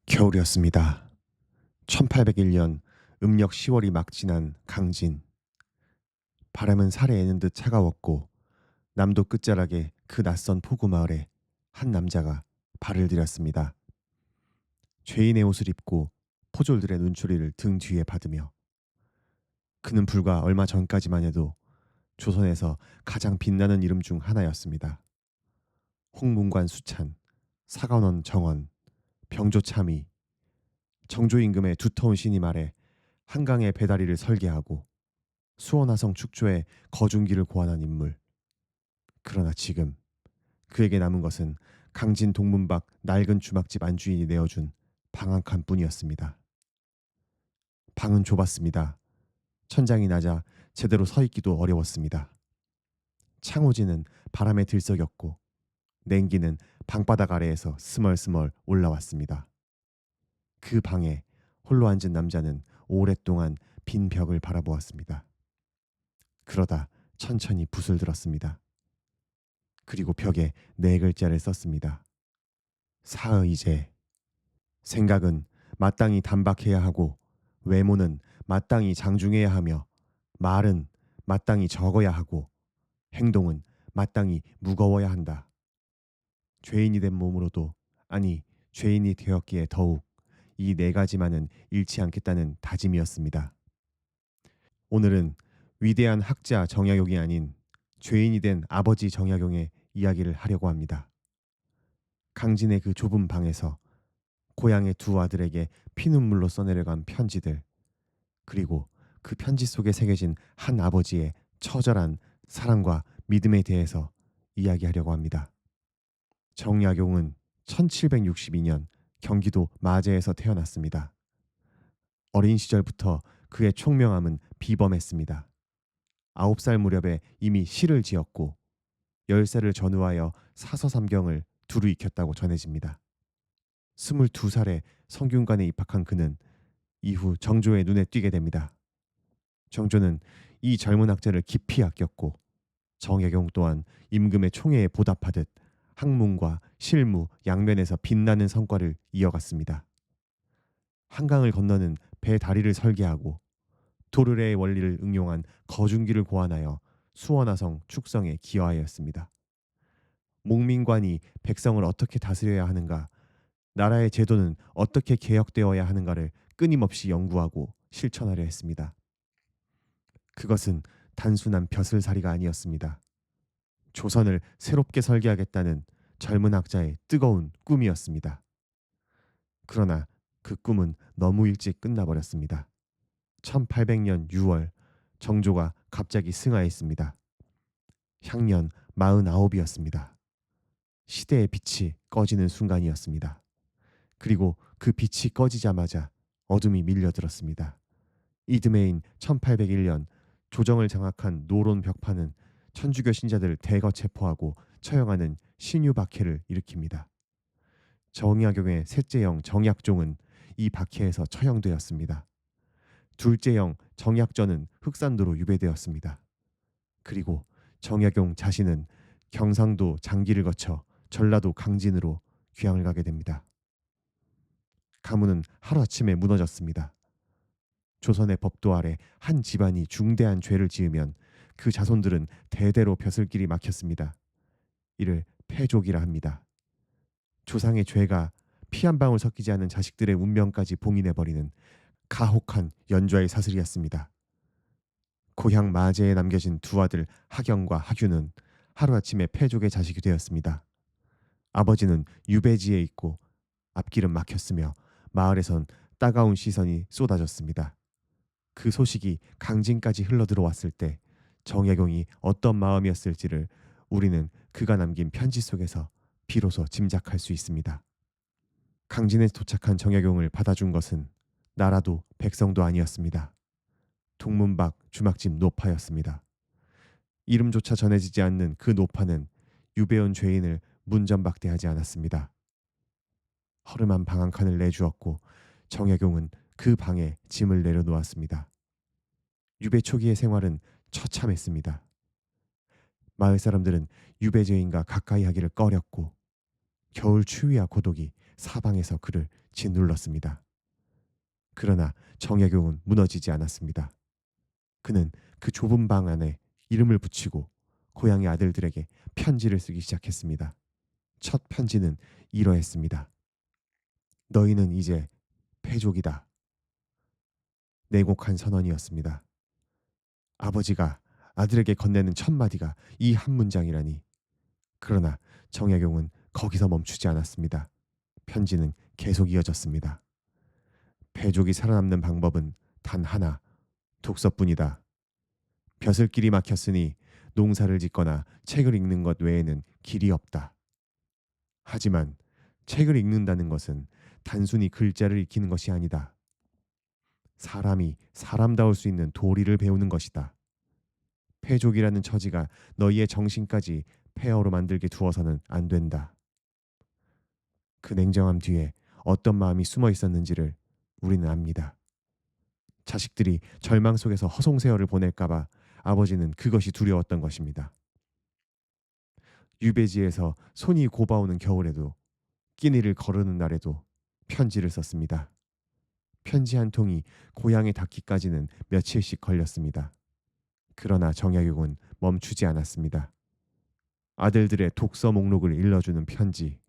겨울이었습니다. 1801년 음력 10월이 막 지난 강진. 바람은 살에 애는 듯 차가웠고 남도 끝자락의 그 낯선 포구 마을에 한 남자가 발을 들였습니다. 죄인의 옷을 입고 포졸들의 눈초리를 등 뒤에 받으며 그는 불과 얼마 전까지만 해도 조선에서 가장 빛나는 이름 중 하나였습니다. 홍문관 수찬, 사관원 정원, 병조 참의, 정조 임금의 두터운 신임 아래 한강의 배다리를 설계하고 수원화성 축조의 거중기를 고안한 인물. 그러나 지금 그에게 남은 것은 강진 동문 밖 낡은 주막집 안주인이 내어준 방 한 칸뿐이었습니다. 방은 좁았습니다. 천장이 낮아 제대로 서 있기도 어려웠습니다. 창호지는 바람에 들썩였고 냉기는 방바닥 아래에서 스멀스멀 올라왔습니다. 그 방에 홀로 앉은 남자는 오랫동안 빈 벽을 바라보았습니다. 그러다 천천히 붓을 들었습니다. 그리고 벽에 네 글자를 썼습니다. 사의제. 생각은 마땅히 단박해야 하고 외모는 마땅히 장중해야 하며 말은 마땅히 적어야 하고 행동은 마땅히 무거워야 한다. 죄인이 된 몸으로도, 아니 죄인이 되었기에 더욱 이 네 가지만은 잃지 않겠다는 다짐이었습니다. 오늘은 위대한 학자 정약용이 아닌 죄인이 된 아버지 정약용의 이야기를 하려고 합니다. 강진의 그 좁은 방에서 고향의 두 아들에게 피눈물로 써내려간 편지들, 그리고 그 편지 속에 새겨진 한 아버지의 처절한 사랑과 믿음에 대해서 이야기하려고 합니다. 정약용은 1762년 경기도 마제에서 태어났습니다. 어린 시절부터 그의 총명함은 비범했습니다. 9살 무렵에 이미 시를 지었고 10살을 전후하여 사서삼경을 두루 익혔다고 전해집니다. 22살에 성균관에 입학한 그는 이후 정조의 눈에 띄게 됩니다. 정조는 이 젊은 학자를 깊이 아꼈고 정약용 또한 임금의 총애에 보답하듯 학문과 실무 양면에서 빛나는 성과를 이어갔습니다. 한강을 건너는 배 다리를 설계하고 도르래의 원리를 응용한 거중기를 고안하여 수원화성 축성에 기여하였습니다. 목민관이 백성을 어떻게 다스려야 하는가, 나라의 제도는 어떻게 개혁되어야 하는가를 끊임없이 연구하고 실천하려 했습니다. 그것은 단순한 벼슬살이가 아니었습니다. 조선을 새롭게 설계하겠다는 젊은 학자의 뜨거운 꿈이었습니다. 그러나 그 꿈은 너무 일찍 끝나버렸습니다. 1800년 6월 정조가 갑자기 승하했습니다. 향년 49이었습니다. 시대의 빛이 꺼지는 순간이었습니다. 그리고 그 빛이 꺼지자마자 어둠이 밀려들었습니다. 이듬해인 1801년 조정을 장악한 노론 벽파는 천주교 신자들을 대거 체포하고 처형하는 신유박해를 일으킵니다. 정약용의 셋째 형 정약종은 이 박해에서 처형되었습니다. 둘째 형 정약전은 흑산도로 유배되었습니다. 그리고 정약용 자신은 경상도 장기를 거쳐 전라도 강진으로 귀향을 가게 됩니다. 가문은 하루아침에 무너졌습니다. 조선의 법도 아래 한 집안이 중대한 죄를 지으면 그 자손들은 대대로 벼슬길이 막혔습니다. 이를 패족이라 합니다. 조상의 죄가 피 한 방울 섞이지 않은 자식들의 운명까지 봉인해버리는 가혹한 연좌의 사슬이었습니다. 고향 마제에 남겨진 두 아들 하경과 하규는 하루아침에 패족의 자식이 되었습니다. 아버지는 유배지에 있고 앞길은 막혔으며 마을에선 따가운 시선이 쏟아졌습니다. 그 소식이 강진까지 흘러들어왔을 때 정약용이 어떤 마음이었을지를 우리는 그가 남긴 편지 속에서 비로소 짐작할 수 있습니다. 강진에 도착한 정약용을 받아준 것은 나라도 백성도 아니었습니다. 동문박 주막집 노파였습니다. 이름조차 전해지지 않는 그 노파는 유배온 죄인을 문전박대하지 않았습니다. 허름한 방 한 칸을 내주었고 정약용은 그 방에 짐을 내려놓았습니다. 유배 초기의 생활은 처참했습니다. 마을 사람들은 유배죄인과 가까이 하기를 꺼렸고 겨울 추위와 고독이 사방에서 그를 짓눌렀습니다. 그러나 정약용은 무너지지 않았습니다. 그는 그 좁은 방 안에 이름을 붙이고 고향의 아들들에게 편지를 쓰기 시작했습니다. 첫 편지는 이러했습니다. 너희는 이제 패족이다. 냉혹한 선언이었습니다. 아버지가 아들에게 건네는 첫 마디가 이 한 문장이라니. 그러나 정약용은 거기서 멈추지 않았습니다. 편지는 계속 이어졌습니다. 패족이 살아남는 방법은 단 하나, 독서뿐이다. 벼슬길이 막혔으니 농사를 짓거나 책을 읽는 것 외에는 길이 없다. 하지만 책을 읽는다는 것은 단순히 글자를 익히는 것이 아니다. 사람이 사람다울 수 있는 도리를 배우는 것이다. 패족이라는 처지가 너희의 정신까지 폐허로 만들게 두어서는 안 된다. 그 냉정함 뒤에 어떤 마음이 숨어 있었는지를 우리는 압니다. 자식들이 절망 속에서 허송세월을 보낼까봐 아버지는 그것이 두려웠던 것입니다. 유배지에서 손이 고바오는 겨울에도 끼니를 거르는 날에도 편지를 썼습니다. 편지 한 통이 고향에 닿기까지는 며칠씩 걸렸습니다. 그러나 정약용은 멈추지 않았습니다. 아들들의 독서 목록을 일러주는 편지,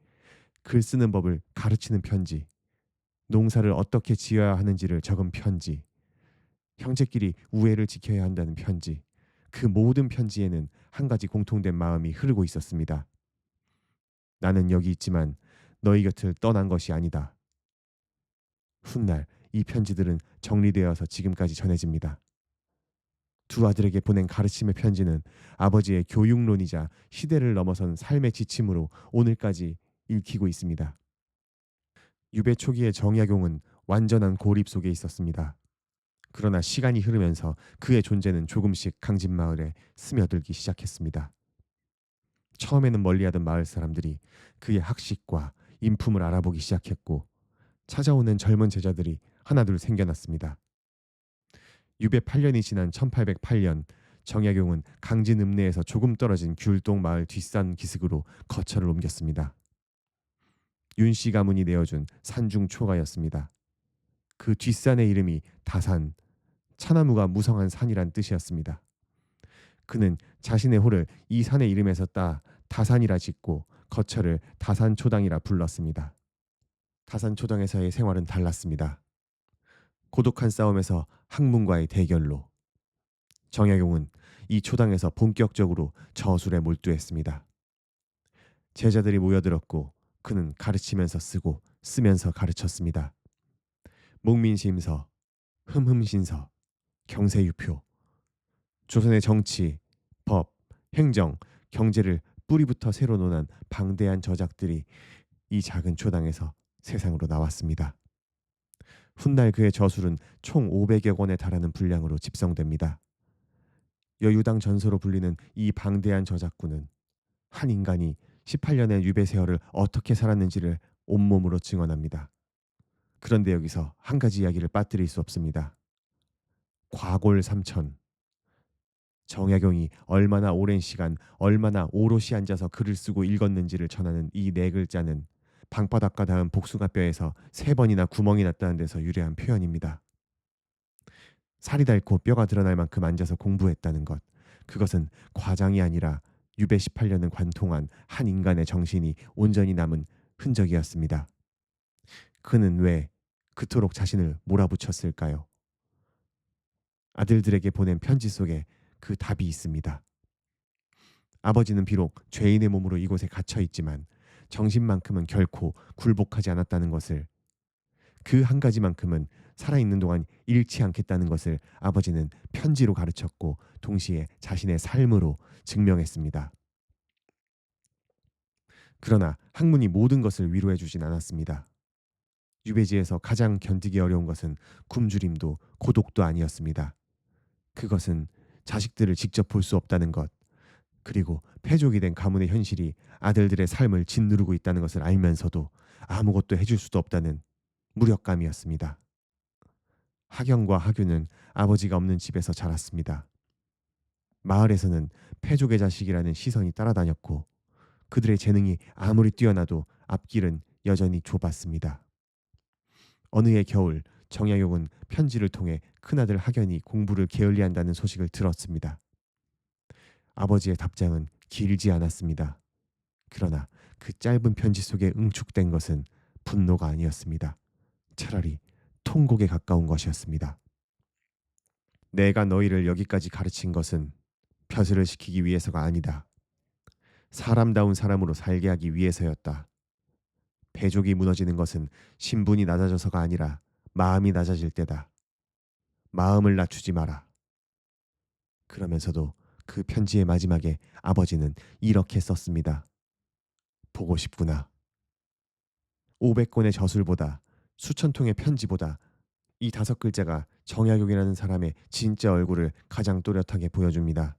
글 쓰는 법을 가르치는 편지, 농사를 어떻게 지어야 하는지를 적은 편지, 형제끼리 우애를 지켜야 한다는 편지, 그 모든 편지에는 한 가지 공통된 마음이 흐르고 있었습니다. 나는 여기 있지만 너희 곁을 떠난 것이 아니다. 훗날 이 편지들은 정리되어서 지금까지 전해집니다. 두 아들에게 보낸 가르침의 편지는 아버지의 교육론이자 시대를 넘어선 삶의 지침으로 오늘까지 읽히고 있습니다. 유배 초기의 정약용은 완전한 고립 속에 있었습니다. 그러나 시간이 흐르면서 그의 존재는 조금씩 강진마을에 스며들기 시작했습니다. 처음에는 멀리하던 마을 사람들이 그의 학식과 인품을 알아보기 시작했고 찾아오는 젊은 제자들이 하나둘 생겨났습니다. 유배 8년이 지난 1808년 정약용은 강진 읍내에서 조금 떨어진 귤동 마을 뒷산 기슭으로 거처를 옮겼습니다. 윤씨 가문이 내어준 산중 초가였습니다. 그 뒷산의 이름이 다산, 차나무가 무성한 산이란 뜻이었습니다. 그는 자신의 호를 이 산의 이름에서 따 다산이라 짓고 거처를 다산초당이라 불렀습니다. 다산초당에서의 생활은 달랐습니다. 고독한 싸움에서 학문과의 대결로 정약용은 이 초당에서 본격적으로 저술에 몰두했습니다. 제자들이 모여들었고 그는 가르치면서 쓰고 쓰면서 가르쳤습니다. 목민심서, 흠흠신서, 경세유표, 조선의 정치, 법, 행정, 경제를 뿌리부터 새로 논한 방대한 저작들이 이 작은 초당에서 세상으로 나왔습니다. 훗날 그의 저술은 총 500여 권에 달하는 분량으로 집성됩니다. 여유당 전서로 불리는 이 방대한 저작구는 한 인간이 18년의 유배 세월을 어떻게 살았는지를 온몸으로 증언합니다. 그런데 여기서 한 가지 이야기를 빠뜨릴 수 없습니다. 과골삼천. 정약용이 얼마나 오랜 시간 얼마나 오롯이 앉아서 글을 쓰고 읽었는지를 전하는 이 네 글자는 방바닥과 닿은 복숭아 뼈에서 3번이나 구멍이 났다는 데서 유래한 표현입니다. 살이 닳고 뼈가 드러날 만큼 앉아서 공부했다는 것. 그것은 과장이 아니라 유배 18년은 관통한 한 인간의 정신이 온전히 남은 흔적이었습니다. 그는 왜 그토록 자신을 몰아붙였을까요? 아들들에게 보낸 편지 속에 그 답이 있습니다. 아버지는 비록 죄인의 몸으로 이곳에 갇혀 있지만 정신만큼은 결코 굴복하지 않았다는 것을, 그 한 가지만큼은 살아있는 동안 잃지 않겠다는 것을 아버지는 편지로 가르쳤고 동시에 자신의 삶으로 증명했습니다. 그러나 학문이 모든 것을 위로해 주진 않았습니다. 유배지에서 가장 견디기 어려운 것은 굶주림도 고독도 아니었습니다. 그것은 자식들을 직접 볼 수 없다는 것, 그리고 패족이 된 가문의 현실이 아들들의 삶을 짓누르고 있다는 것을 알면서도 아무것도 해줄 수도 없다는 무력감이었습니다. 하경과 하규는 아버지가 없는 집에서 자랐습니다. 마을에서는 패족의 자식이라는 시선이 따라다녔고 그들의 재능이 아무리 뛰어나도 앞길은 여전히 좁았습니다. 어느 해 겨울 정약용은 편지를 통해 큰아들 학연이 공부를 게을리한다는 소식을 들었습니다. 아버지의 답장은 길지 않았습니다. 그러나 그 짧은 편지 속에 응축된 것은 분노가 아니었습니다. 차라리 통곡에 가까운 것이었습니다. 내가 너희를 여기까지 가르친 것은 벼슬을 시키기 위해서가 아니다. 사람다운 사람으로 살게 하기 위해서였다. 배족이 무너지는 것은 신분이 낮아져서가 아니라 마음이 낮아질 때다. 마음을 낮추지 마라. 그러면서도 그 편지의 마지막에 아버지는 이렇게 썼습니다. 보고 싶구나. 500권의 저술보다 수천 통의 편지보다 이 5글자가 정약용이라는 사람의 진짜 얼굴을 가장 또렷하게 보여줍니다.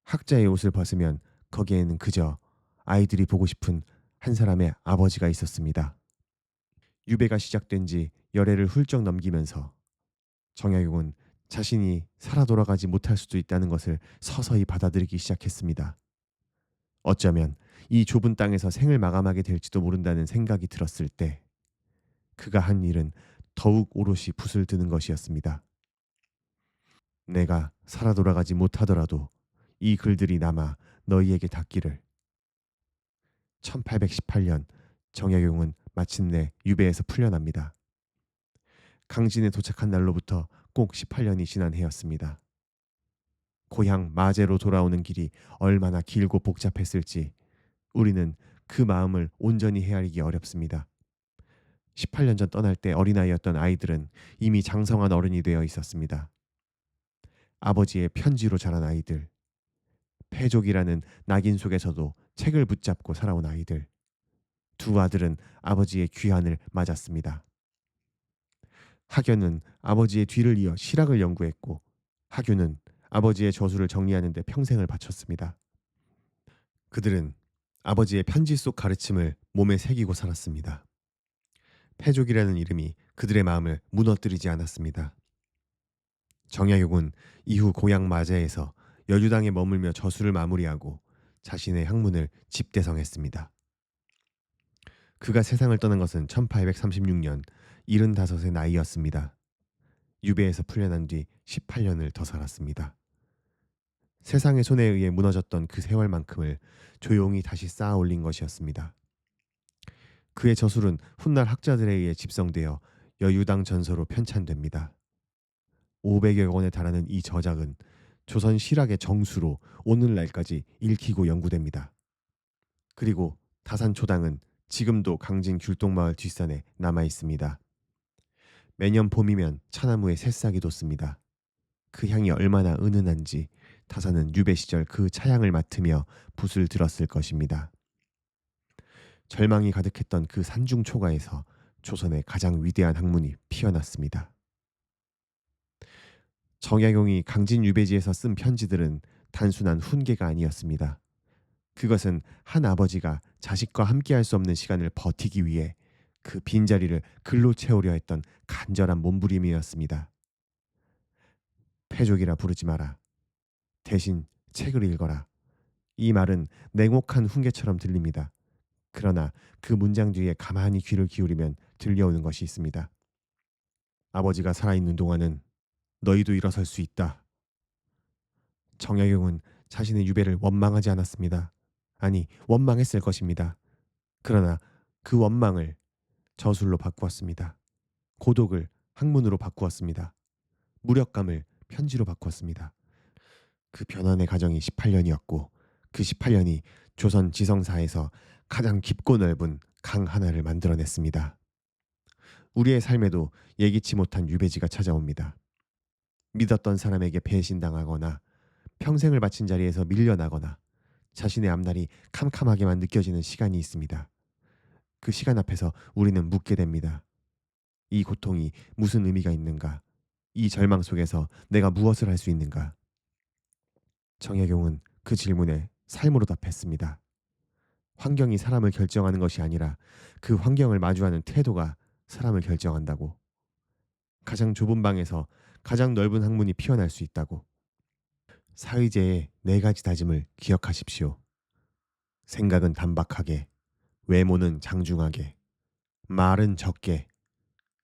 학자의 옷을 벗으면 거기에는 그저 아이들이 보고 싶은 한 사람의 아버지가 있었습니다. 유배가 시작된 지 열해를 훌쩍 넘기면서 정약용은 자신이 살아 돌아가지 못할 수도 있다는 것을 서서히 받아들이기 시작했습니다. 어쩌면 이 좁은 땅에서 생을 마감하게 될지도 모른다는 생각이 들었을 때 그가 한 일은 더욱 오롯이 붓을 드는 것이었습니다. 내가 살아 돌아가지 못하더라도 이 글들이 남아 너희에게 닿기를. 1818년 정약용은 마침내 유배에서 풀려납니다. 강진에 도착한 날로부터 꼭 18년이 지난 해였습니다. 고향 마제로 돌아오는 길이 얼마나 길고 복잡했을지 우리는 그 마음을 온전히 헤아리기 어렵습니다. 18년 전 떠날 때 어린아이였던 아이들은 이미 장성한 어른이 되어 있었습니다. 아버지의 편지로 자란 아이들, 패족이라는 낙인 속에서도 책을 붙잡고 살아온 아이들, 두 아들은 아버지의 귀환을 맞았습니다. 학연은 아버지의 뒤를 이어 실학을 연구했고 학유는 아버지의 저술을 정리하는 데 평생을 바쳤습니다. 그들은 아버지의 편지 속 가르침을 몸에 새기고 살았습니다. 패족이라는 이름이 그들의 마음을 무너뜨리지 않았습니다. 정약용은 이후 고향 마제에서 여주당에 머물며 저술을 마무리하고 자신의 학문을 집대성했습니다. 그가 세상을 떠난 것은 1836년 75의 나이였습니다. 유배에서 풀려난 뒤 18년을 더 살았습니다. 세상의 손에 의해 무너졌던 그 세월만큼을 조용히 다시 쌓아 올린 것이었습니다. 그의 저술은 훗날 학자들에 의해 집성되어 여유당 전서로 편찬됩니다. 500여 권에 달하는 이 저작은 조선 실학의 정수로 오늘날까지 읽히고 연구됩니다. 그리고 다산초당은 지금도 강진 귤동마을 뒷산에 남아 있습니다. 매년 봄이면 차나무에 새싹이 돋습니다. 그 향이 얼마나 은은한지 다산은 유배 시절 그 차향을 맡으며 붓을 들었을 것입니다. 절망이 가득했던 그 산중 초가에서 조선의 가장 위대한 학문이 피어났습니다. 정약용이 강진 유배지에서 쓴 편지들은 단순한 훈계가 아니었습니다. 그것은 한 아버지가 자식과 함께할 수 없는 시간을 버티기 위해 그 빈자리를 글로 채우려 했던 간절한 몸부림이었습니다. 패족이라 부르지 마라. 대신 책을 읽어라. 이 말은 냉혹한 훈계처럼 들립니다. 그러나 그 문장 뒤에 가만히 귀를 기울이면 들려오는 것이 있습니다. 아버지가 살아있는 동안은 너희도 일어설 수 있다. 정약용은 자신의 유배를 원망하지 않았습니다. 아니, 원망했을 것입니다. 그러나 그 원망을 저술로 바꾸었습니다. 고독을 학문으로 바꾸었습니다. 무력감을 편지로 바꾸었습니다. 그 변환의 과정이 18년이었고 그 18년이 조선 지성사에서 가장 깊고 넓은 강 하나를 만들어냈습니다. 우리의 삶에도 예기치 못한 유배지가 찾아옵니다. 믿었던 사람에게 배신당하거나 평생을 바친 자리에서 밀려나거나 자신의 앞날이 캄캄하게만 느껴지는 시간이 있습니다. 그 시간 앞에서 우리는 묻게 됩니다. 이 고통이 무슨 의미가 있는가? 이 절망 속에서 내가 무엇을 할 수 있는가? 정약용은 그 질문에 삶으로 답했습니다. 환경이 사람을 결정하는 것이 아니라 그 환경을 마주하는 태도가 사람을 결정한다고. 가장 좁은 방에서 가장 넓은 학문이 피어날 수 있다고. 사의제의 4가지 다짐을 기억하십시오. 생각은 단박하게, 외모는 장중하게, 말은 적게,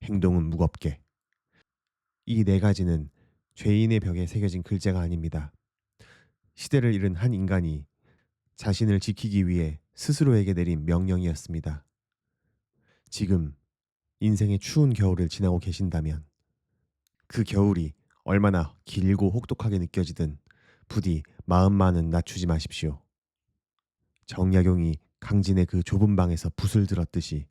행동은 무겁게. 이 네 가지는 죄인의 벽에 새겨진 글자가 아닙니다. 시대를 잃은 한 인간이 자신을 지키기 위해 스스로에게 내린 명령이었습니다. 지금 인생의 추운 겨울을 지나고 계신다면 그 겨울이 얼마나 길고 혹독하게 느껴지든 부디 마음만은 낮추지 마십시오. 정약용이 강진의 그 좁은 방에서 붓을 들었듯이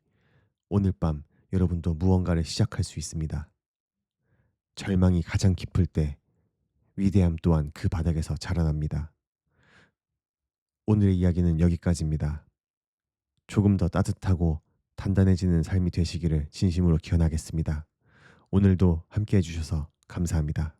오늘 밤 여러분도 무언가를 시작할 수 있습니다. 절망이 가장 깊을 때 위대함 또한 그 바닥에서 자라납니다. 오늘의 이야기는 여기까지입니다. 조금 더 따뜻하고 단단해지는 삶이 되시기를 진심으로 기원하겠습니다. 오늘도 함께 해주셔서 감사합니다.